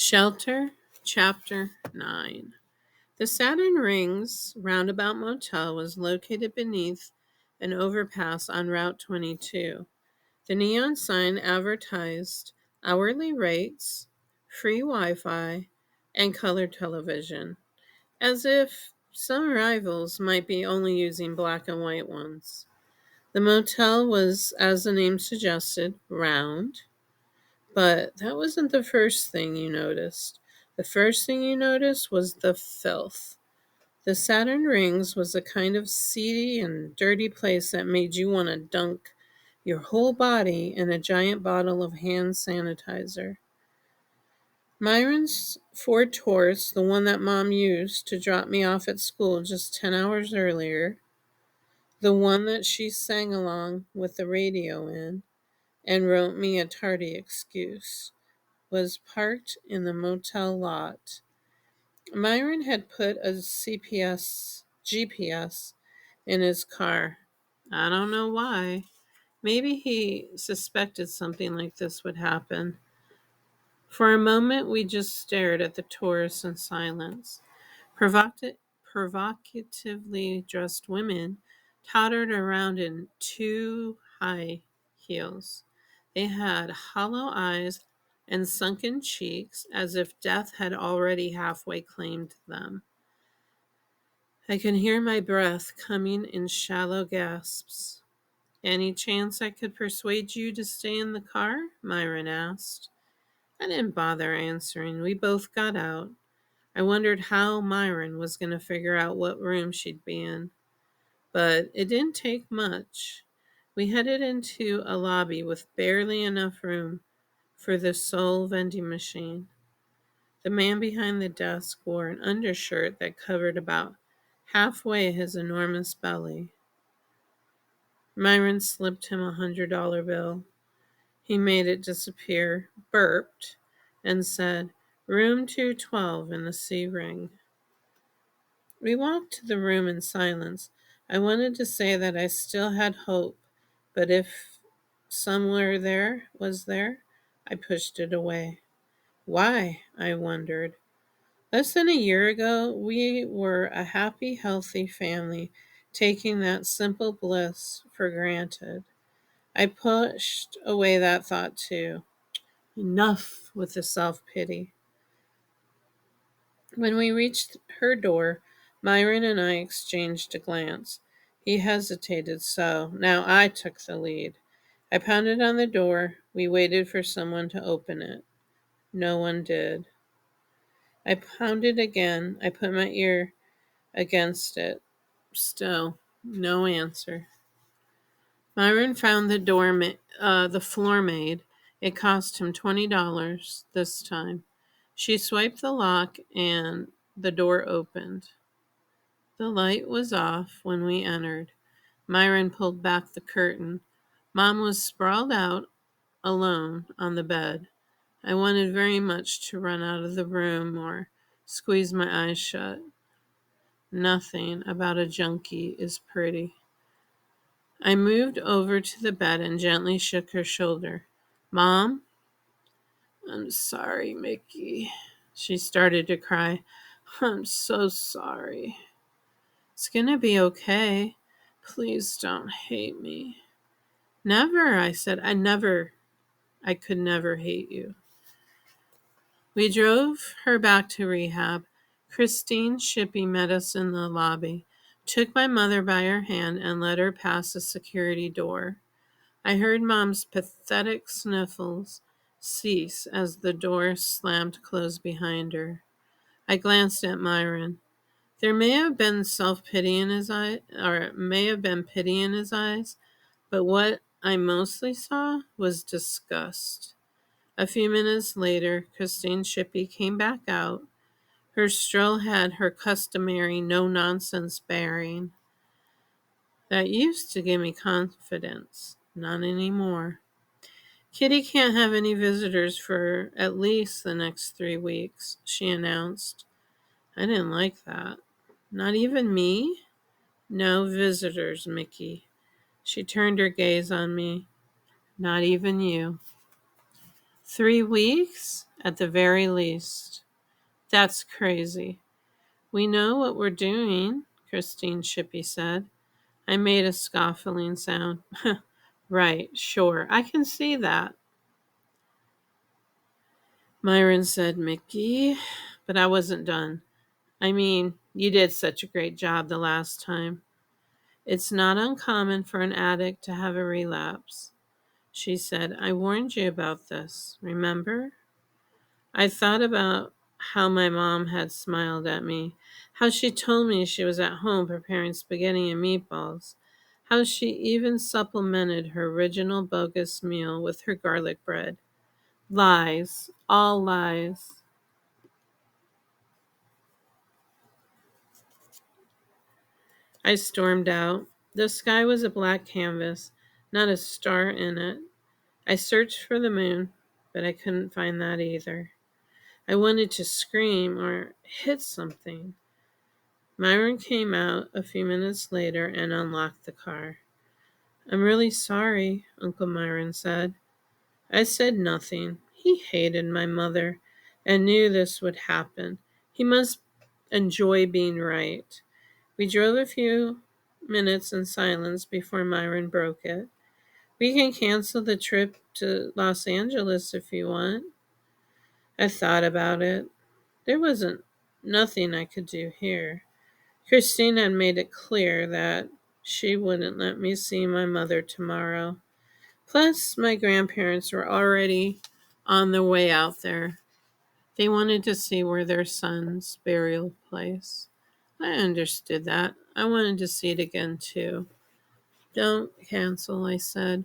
Shelter, Chapter 9. The Saturn Rings Roundabout Motel was located beneath an overpass on Route 22. The neon sign advertised hourly rates, free Wi Fi, and color television, as if some rivals might be only using black and white ones. The motel was, as the name suggested, round. But that wasn't the first thing you noticed. The first thing you noticed was the filth. The Saturn Rings was a kind of seedy and dirty place that made you want to dunk your whole body in a giant bottle of hand sanitizer. Myron's Ford Taurus, the one that Mom used to drop me off at school just 10 hours earlier, the one that she sang along with the radio in and wrote me a tardy excuse, was parked in the motel lot. Myron had put a GPS in his car. I don't know why. Maybe he suspected something like this would happen. For a moment, we just stared at the tourists in silence. Provocatively dressed women tottered around in too high heels. They had hollow eyes and sunken cheeks as if death had already halfway claimed them. I can hear my breath coming in shallow gasps. Any chance I could persuade you to stay in the car? Myron asked. I didn't bother answering. We both got out. I wondered how Myron was going to figure out what room she'd be in. But it didn't take much. We headed into a lobby with barely enough room for the sole vending machine. The man behind the desk wore an undershirt that covered about halfway his enormous belly. Myron slipped him $100 bill. He made it disappear, burped, and said, "Room 212 in the C ring." We walked to the room in silence. I wanted to say that I still had hope, but if somewhere there was there, I pushed it away. Why? I wondered. Less than a year ago, we were a happy, healthy family, taking that simple bliss for granted. I pushed away that thought too. Enough with the self pity. When we reached her door, Myron and I exchanged a glance. He hesitated, so now I took the lead. I pounded on the door. We waited for someone to open it. No one did. I pounded again. I put my ear against it. Still, no answer. Myron found the floor maid. It cost him $20 this time. She swiped the lock and the door opened. The light was off when we entered. Myron pulled back the curtain. Mom was sprawled out alone on the bed. I wanted very much to run out of the room or squeeze my eyes shut. Nothing about a junkie is pretty. I moved over to the bed and gently shook her shoulder. Mom? I'm sorry, Mickey. She started to cry. I'm so sorry. It's gonna be okay. Please don't hate me. Never, I said. I could never hate you. We drove her back to rehab. Christine Shippey met us in the lobby, took my mother by her hand, and led her past the security door. I heard Mom's pathetic sniffles cease as the door slammed closed behind her. I glanced at Myron. There may have been self-pity in his eye, or it may have been pity in his eyes, but what I mostly saw was disgust. A few minutes later, Christine Shippey came back out. Her stroll had her customary no-nonsense bearing. That used to give me confidence. Not anymore. Kitty can't have any visitors for at least the next 3 weeks, she announced. I didn't like that. Not even me? No visitors, Mickey. She turned her gaze on me. Not even you. 3 weeks? at the very least. That's crazy. We know what we're doing, Christine Shippey said. I made a scoffing sound. Right, sure, I can see that, Myron said, Mickey. But I wasn't done. I mean, you did such a great job the last time. It's not uncommon for an addict to have a relapse, she said. I warned you about this, remember? I thought about how my mom had smiled at me, how she told me she was at home preparing spaghetti and meatballs, how she even supplemented her original bogus meal with her garlic bread. Lies, all lies. I stormed out. The sky was a black canvas, not a star in it. I searched for the moon, but I couldn't find that either. I wanted to scream or hit something. Myron came out a few minutes later and unlocked the car. I'm really sorry, Uncle Myron said. I said nothing. He hated my mother and knew this would happen. He must enjoy being right. We drove a few minutes in silence before Myron broke it. We can cancel the trip to Los Angeles if you want. I thought about it. There wasn't nothing I could do here. Christine had made it clear that she wouldn't let me see my mother tomorrow. Plus, my grandparents were already on their way out there. They wanted to see where their son's burial place. I understood that. I wanted to see it again, too. Don't cancel, I said.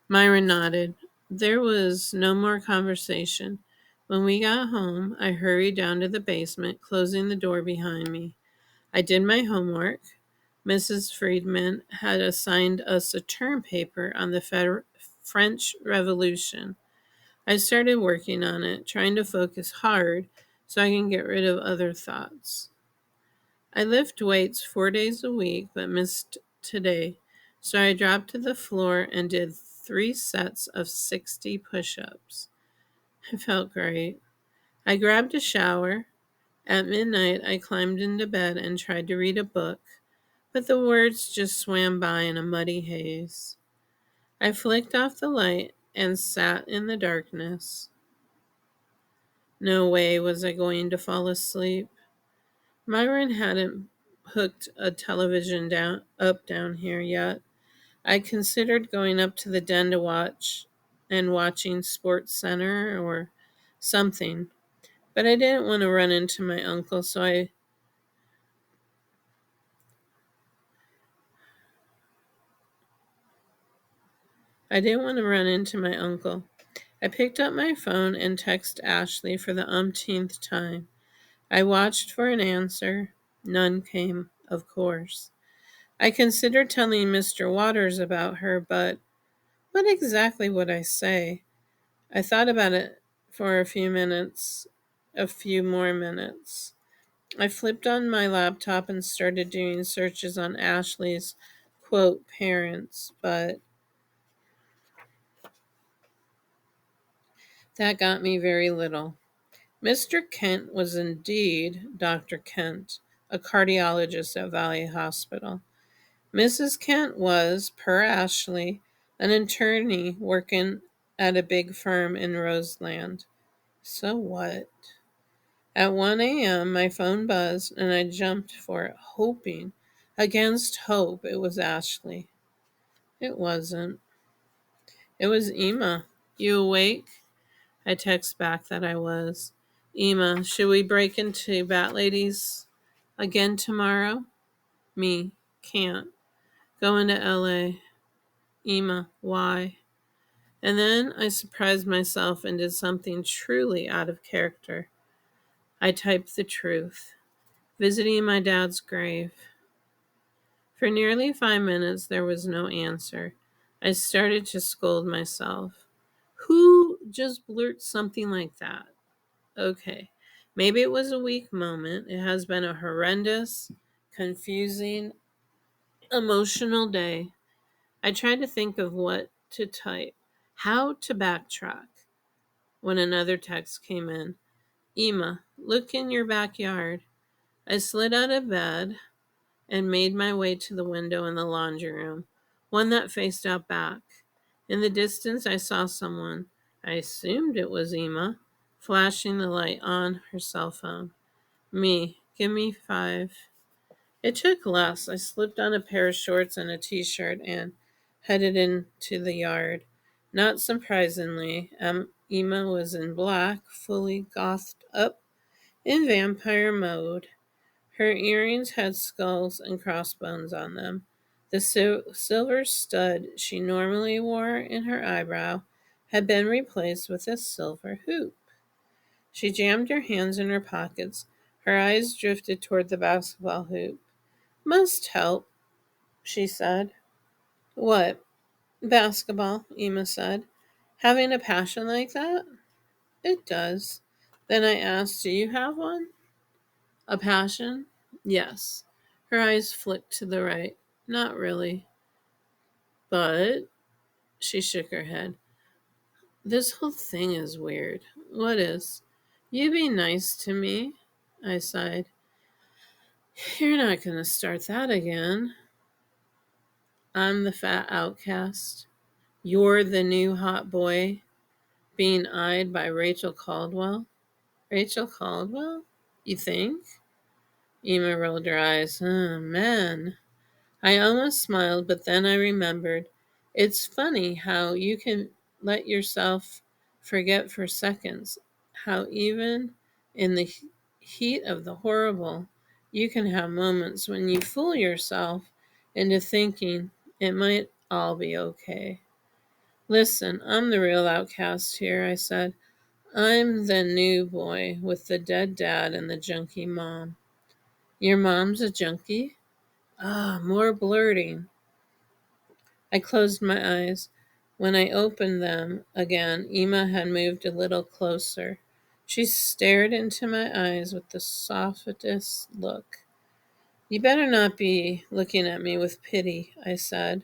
Myra nodded. There was no more conversation. When we got home, I hurried down to the basement, closing the door behind me. I did my homework. Mrs. Friedman had assigned us a term paper on the French Revolution. I started working on it, trying to focus hard so I can get rid of other thoughts. I lift weights 4 days a week, but missed today, so I dropped to the floor and did 3 sets of 60 push ups. I felt great. I grabbed a shower. At midnight, I climbed into bed and tried to read a book, but the words just swam by in a muddy haze. I flicked off the light and sat in the darkness. No way was I going to fall asleep. Myron hadn't hooked a television down here yet. I considered going up to the den to watching Sports Center or something, but I didn't want to run into my uncle. I picked up my phone and texted Ashley for the umpteenth time. I watched for an answer. None came, of course. I considered telling Mr. Waters about her, but what exactly would I say? I thought about it for a few more minutes. I flipped on my laptop and started doing searches on Ashley's quote parents, but that got me very little. Mr. Kent was indeed Dr. Kent, a cardiologist at Valley Hospital. Mrs. Kent was, per Ashley, an attorney working at a big firm in Roseland. So what? At 1 a.m., my phone buzzed and I jumped for it, hoping, against hope, it was Ashley. It wasn't. It was Emma. You awake? I text back that I was. Emma, should we break into Bat Ladies again tomorrow? Me. Can't. Going to LA. Emma, why? And then I surprised myself and did something truly out of character. I typed the truth. Visiting my dad's grave. For nearly 5 minutes, there was no answer. I started to scold myself. Who just blurts something like that? Okay, maybe it was a weak moment. It has been a horrendous, confusing, emotional day. I tried to think of what to type, how to backtrack. when another text came in. Ema, look in your backyard. I slid out of bed and made my way to the window in the laundry room, one that faced out back. In the distance, I saw someone. I assumed it was Ema, flashing the light on her cell phone. Me, give me 5. It took less. I slipped on a pair of shorts and a t-shirt and headed into the yard. Not surprisingly, Ema was in black, fully gothed up in vampire mode. Her earrings had skulls and crossbones on them. The silver stud she normally wore in her eyebrow had been replaced with a silver hoop. She jammed her hands in her pockets. Her eyes drifted toward the basketball hoop. Must help, she said. What? Basketball, Ema said. Having a passion like that? It does. Then I asked, do you have one? A passion? Yes. Her eyes flicked to the right. Not really. But she shook her head. This whole thing is weird. What is? You be nice to me, I sighed. You're not going to start that again. I'm the fat outcast. You're the new hot boy being eyed by Rachel Caldwell. Rachel Caldwell? You think? Ema rolled her eyes. Oh, man. I almost smiled, but then I remembered. It's funny how you can let yourself forget for seconds, how even in the heat of the horrible, you can have moments when you fool yourself into thinking it might all be okay. Listen, I'm the real outcast here, I said. I'm the new boy with the dead dad and the junkie mom. Your mom's a junkie? Ah, more blurting. I closed my eyes. When I opened them again, Ema had moved a little closer. She stared into my eyes with the softest look. You better not be looking at me with pity, I said.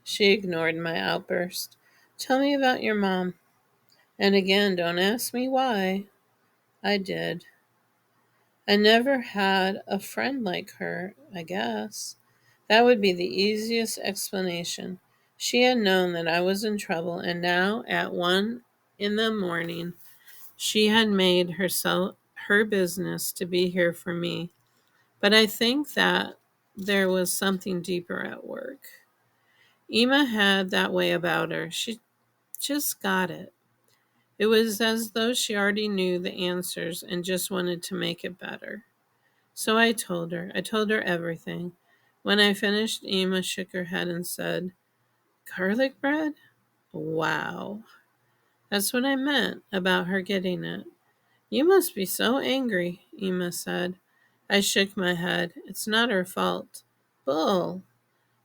She ignored my outburst. Tell me about your mom. And again, don't ask me why. I did. I never had a friend like her, I guess. That would be the easiest explanation. She had known that I was in trouble, and now, at 1 in the morning, she had made herself her business to be here for me. But I think that there was something deeper at work. Ema had that way about her. She just got it. It was as though she already knew the answers and just wanted to make it better. So I told her. I told her everything. When I finished, Ema shook her head and said, Garlic bread? Wow. That's what I meant about her getting it. You must be so angry, Ema said. I shook my head. It's not her fault. Bull,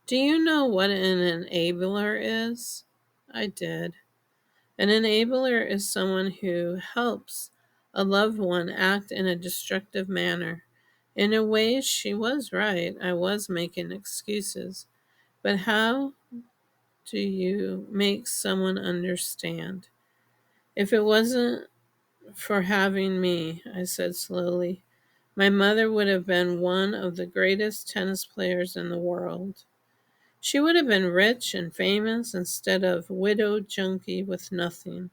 do you know what an enabler is? I did. An enabler is someone who helps a loved one act in a destructive manner. In a way, she was right. I was making excuses. But how do you make someone understand? If it wasn't for having me, I said slowly, my mother would have been one of the greatest tennis players in the world. She would have been rich and famous instead of widowed junkie with nothing.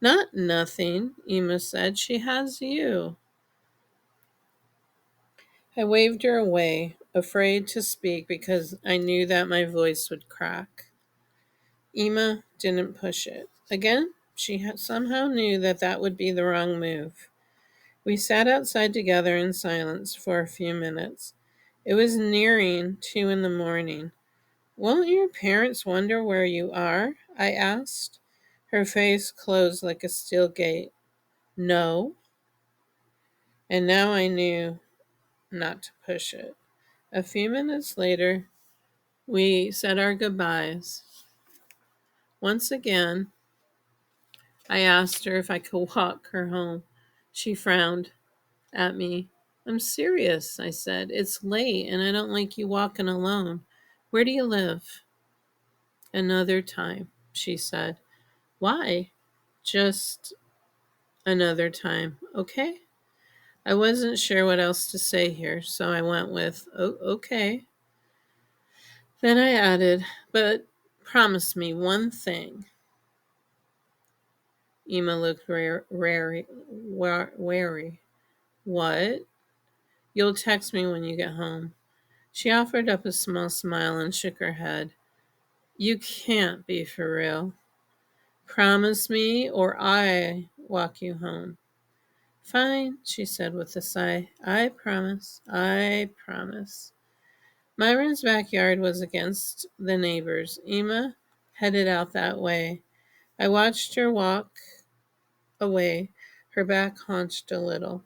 Not nothing, Ema said. She has you. I waved her away, afraid to speak because I knew that my voice would crack. Ema didn't push it. Again, she somehow knew that that would be the wrong move. We sat outside together in silence for a few minutes. It was nearing 2 in the morning. Won't your parents wonder where you are? I asked. Her face closed like a steel gate. No. And now I knew not to push it. A few minutes later, we said our goodbyes. Once again, I asked her if I could walk her home. She frowned at me. I'm serious, I said. It's late and I don't like you walking alone. Where do you live? Another time, she said. Why? Just another time, okay? I wasn't sure what else to say here, so I went with, oh, okay. Then I added, but promise me one thing. Emma looked wary. What? You'll text me when you get home. She offered up a small smile and shook her head. You can't be for real. Promise me, or I walk you home. Fine, she said with a sigh. I promise. I promise. Myron's backyard was against the neighbors. Emma headed out that way. I watched her walk away, her back hunched a little,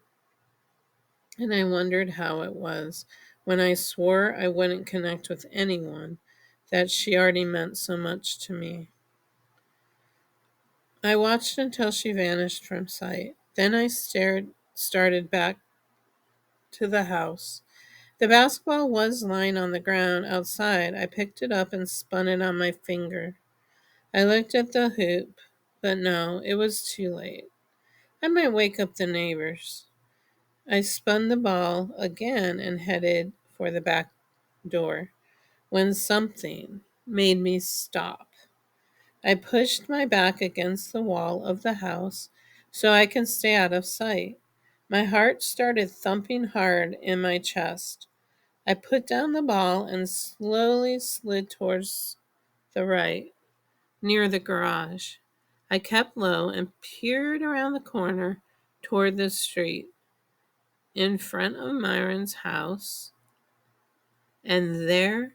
and I wondered how it was, when I swore I wouldn't connect with anyone, that she already meant so much to me. I watched until she vanished from sight. Then I started back to the house. The basketball was lying on the ground outside. I picked it up and spun it on my finger. I looked at the hoop, but no, it was too late. I might wake up the neighbors. I spun the ball again and headed for the back door when something made me stop. I pushed my back against the wall of the house so I can stay out of sight. My heart started thumping hard in my chest. I put down the ball and slowly slid towards the right, near the garage. I kept low and peered around the corner toward the street in front of Myron's house, and there,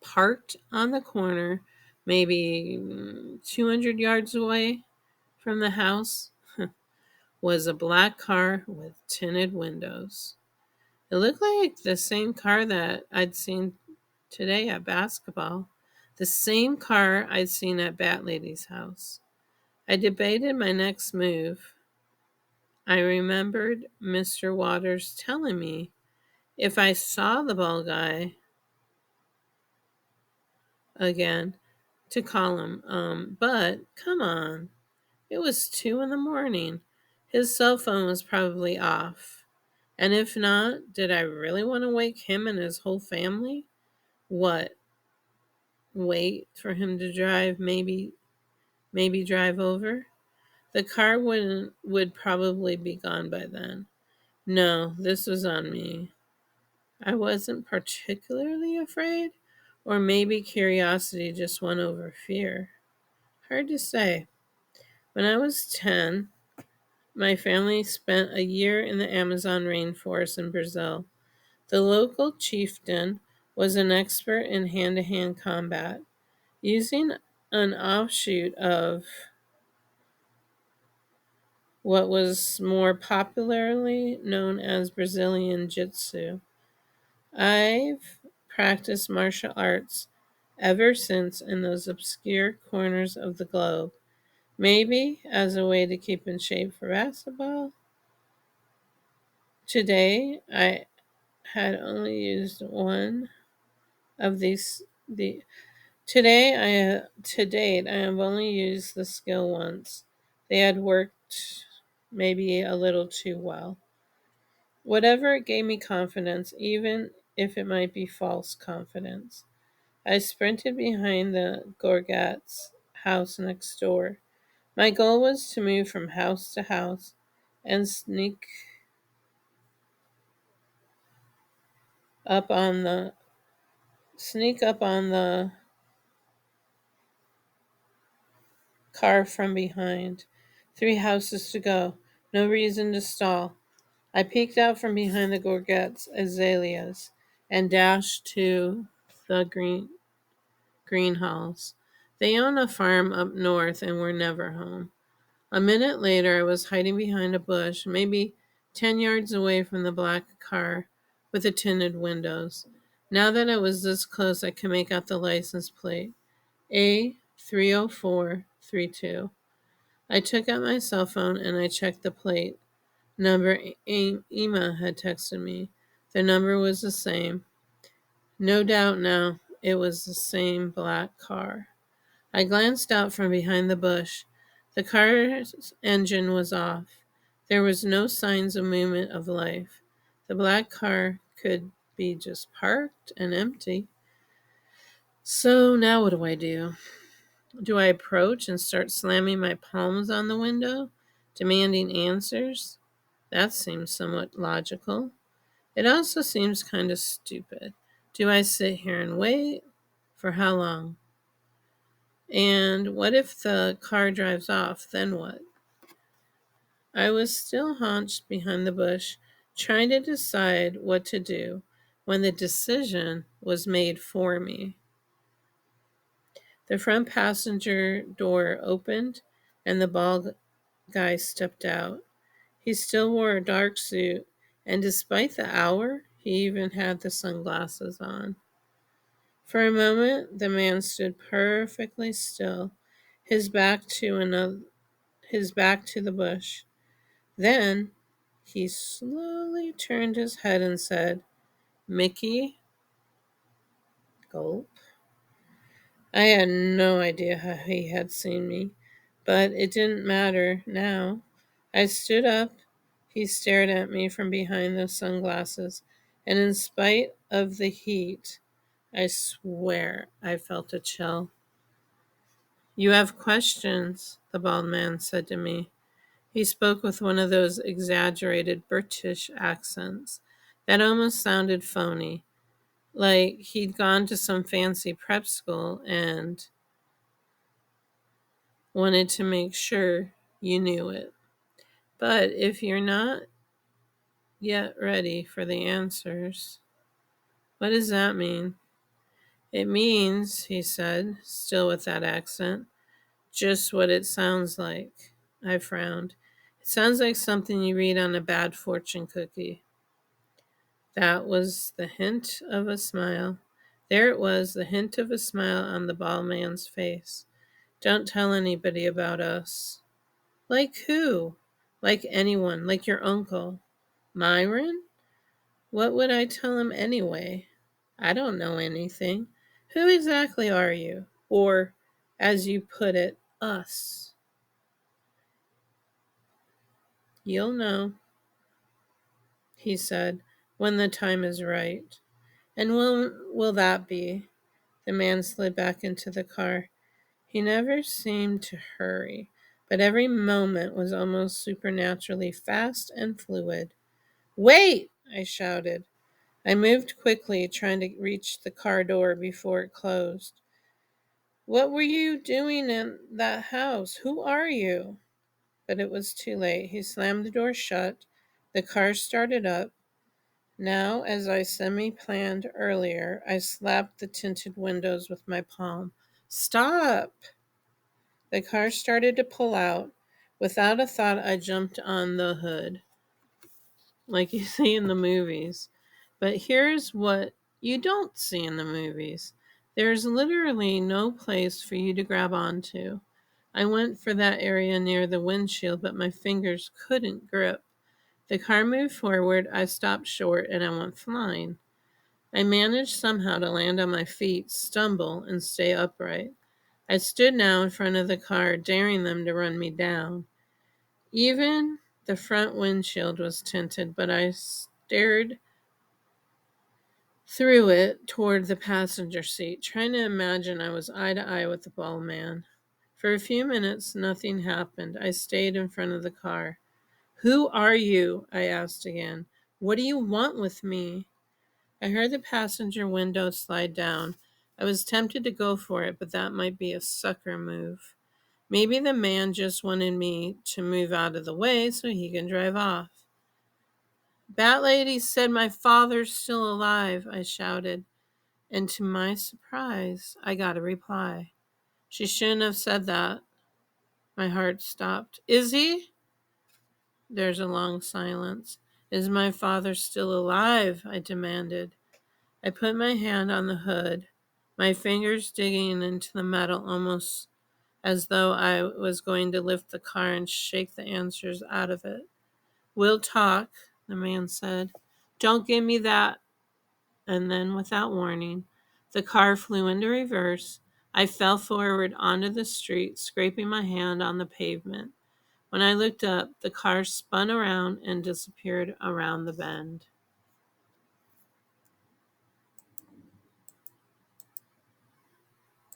parked on the corner, maybe 200 yards away from the house, was a black car with tinted windows. It looked like the same car that I'd seen today at basketball, the same car I'd seen at Bat Lady's house. I debated my next move. I remembered Mr. Waters telling me if I saw the ball guy again to call him. But come on, it was 2 in the morning. His cell phone was probably off. And if not, did I really want to wake him and his whole family? What? Wait for him to drive, maybe drive over? The car would probably be gone by then. No, this was on me. I wasn't particularly afraid, or maybe curiosity just won over fear. Hard to say. When I was 10, my family spent a year in the Amazon rainforest in Brazil. The local chieftain was an expert in hand to hand combat, using an offshoot of what was more popularly known as Brazilian Jiu-Jitsu. I've practiced martial arts ever since in those obscure corners of the globe. Maybe as a way to keep in shape for basketball. Today, I had only used one of these. The today I To date I have only used the skill once. They had worked maybe a little too well. Whatever, it gave me confidence, even if it might be false confidence. I sprinted behind the Gorgat's house next door. My goal was to move from house to house and up on the sneak up on the car from behind. 3 houses to go. No reason to stall. I peeked out from behind the Gorget's azaleas and dashed to the greenhalls. They own a farm up north and were never home. A minute later, I was hiding behind a bush, maybe 10 yards away from the black car with the tinted windows. Now that I was this close, I could make out the license plate A30432. I took out my cell phone and I checked the plate. Number Ema had texted me. The number was the same. No doubt now, it was the same black car. I glanced out from behind the bush. The car's engine was off. There was no signs of movement of life. The black car could be just parked and empty. So now what do I do? Do I approach and start slamming my palms on the window, demanding answers? That seems somewhat logical. It also seems kind of stupid. Do I sit here and wait? For how long? And what if the car drives off? Then what? I was still hunched behind the bush, trying to decide what to do when the decision was made for me. The front passenger door opened and the bald guy stepped out. He still wore a dark suit, and despite the hour, he even had the sunglasses on. For a moment, the man stood perfectly still, his back to the bush. Then he slowly turned his head and said, "Mickey." Gulp. I had no idea how he had seen me, but it didn't matter now. I stood up. He stared at me from behind the sunglasses, and in spite of the heat, I swear I felt a chill. "You have questions," the bald man said to me. He spoke with one of those exaggerated British accents that almost sounded phony, like he'd gone to some fancy prep school and wanted to make sure you knew it. But if you're not yet ready for the answers, what does that mean? It means, he said, still with that accent, just what it sounds like. I frowned. It sounds like something you read on a bad fortune cookie. That was the hint of a smile. There it was, the hint of a smile on the bald man's face. Don't tell anybody about us. Like who? Like anyone, like your uncle. Myron? What would I tell him anyway? I don't know anything. Who exactly are you? Or, as you put it, us. You'll know, he said, when the time is right. And when will that be? The man slid back into the car. He never seemed to hurry, but every moment was almost supernaturally fast and fluid. "Wait!" I shouted. I moved quickly, trying to reach the car door before it closed. "What were you doing in that house? Who are you?" But it was too late. He slammed the door shut. The car started up. Now, as I semi planned earlier, I slapped the tinted windows with my palm. "Stop!" The car started to pull out. Without a thought, I jumped on the hood, like you see in the movies. But here's what you don't see in the movies: there's literally no place for you to grab onto. I went for that area near the windshield, but my fingers couldn't grip. The car moved forward, I stopped short, and I went flying. I managed somehow to land on my feet, stumble, and stay upright. I stood now in front of the car, daring them to run me down. Even the front windshield was tinted, but I stared through it toward the passenger seat, trying to imagine I was eye to eye with the bald man. For a few minutes, nothing happened. I stayed in front of the car. "Who are you?" I asked again. "What do you want with me?" I heard the passenger window slide down. I was tempted to go for it, but that might be a sucker move. Maybe the man just wanted me to move out of the way so he can drive off. "Bat lady said my father's still alive," I shouted, and to my surprise, I got a reply. "She shouldn't have said that." My heart stopped. "Is he?" There's a long silence. "Is my father still alive?" I demanded. I put my hand on the hood, my fingers digging into the metal almost as though I was going to lift the car and shake the answers out of it. "We'll talk," the man said. "Don't give me that." And then, without warning, the car flew into reverse. I fell forward onto the street, scraping my hand on the pavement. When I looked up, the car spun around and disappeared around the bend.